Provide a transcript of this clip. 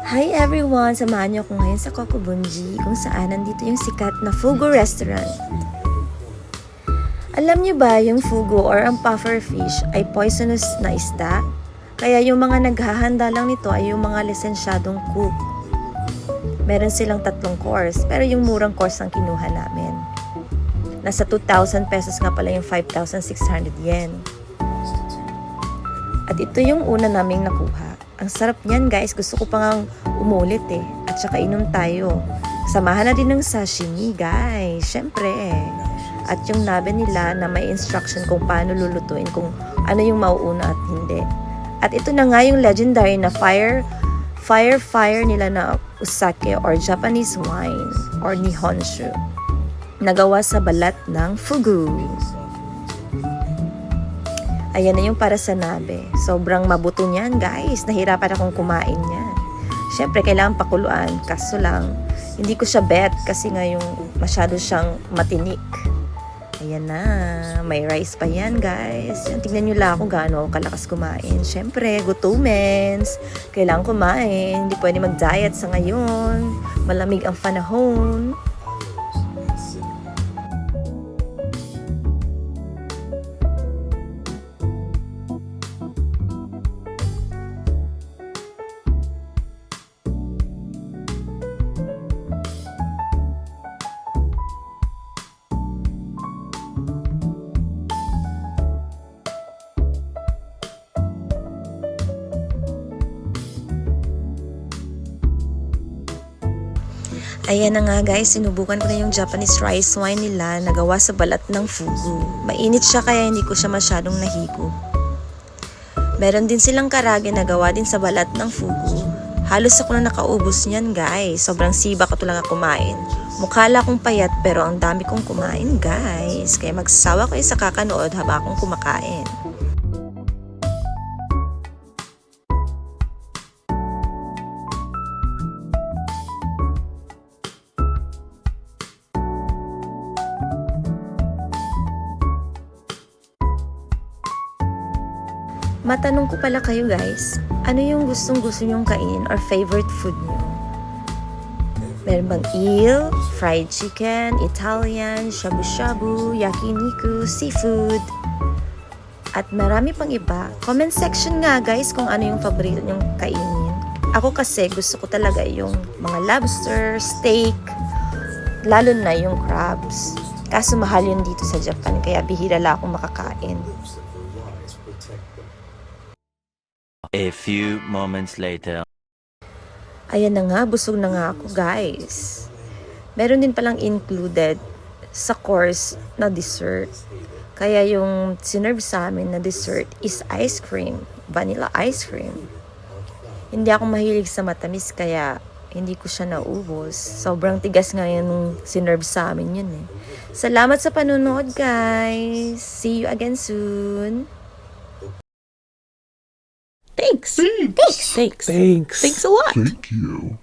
Hi everyone! Samahan niyo ako ngayon sa Kokobunji kung saan nandito yung sikat na Fugu restaurant. Alam niyo ba yung fugu or ang puffer fish ay poisonous na isda? Kaya yung mga naghahanda lang nito ay yung mga lisensyadong cook. Meron silang 3 course pero yung murang course ang kinuha namin. Nasa 2,000 pesos nga pala yung 5,600 yen. At ito yung una naming nakuha. Ang sarap niyan guys, gusto ko pang umulit eh. At saka inom tayo. Samahan na din ng sashimi guys, syempre. At yung nabe nila na may instruction kung paano lulutuin, kung ano yung mauuna at hindi. At ito na nga yung legendary na fire nila na usake or Japanese wine or nihonshu. Nagawa sa balat ng fugu. Ayan na yung para sa nabe. Sobrang mabuto niyan, guys. Nahirapan akong kumain niyan. Siyempre, kailangan pakuluan. Kaso lang, hindi ko siya bet kasi nga yung masyado siyang matinik. Ayan na. May rice pa yan, guys. Tingnan nyo lang kung gaano kalakas kumain. Siyempre, gutomens. Kailangan kumain. Hindi pwede mag-diet sa ngayon. Malamig ang panahon. Ayan na nga guys, sinubukan ko na yung Japanese rice wine nila na gawa sa balat ng fugu. Mainit siya kaya hindi ko siya masyadong nahigo. Meron din silang karage na gawa din sa balat ng fugu. Halos ako na nakaubos niyan guys. Sobrang siba ko lang kumain. Mukhala akong payat pero ang dami kong kumain guys. Kaya magsasawa kayo sa kakanood habang akong kumakain. Matanong ko pala kayo guys, ano yung gustong-gusto nyong kainin or favorite food nyo? Meron bang eel, fried chicken, Italian, shabu-shabu, yakiniku, seafood? At marami pang iba. Comment section nga guys kung ano yung favorite nyong kainin. Ako kasi gusto ko talaga yung mga lobster, steak, lalo na yung crabs. Kaso mahal yun dito sa Japan kaya bihira lang akong makakain. A few moments later. Ayan na nga, busog na nga ako guys. Meron din palang included sa course na dessert. Kaya yung sinerve sa amin na dessert is ice cream, vanilla ice cream. Hindi ako mahilig sa matamis kaya hindi ko siya naubos. Sobrang tigas nga yung sinerve sa amin yun eh. Salamat sa panonood guys. See you again soon. Thanks. Thanks a lot. Thank you.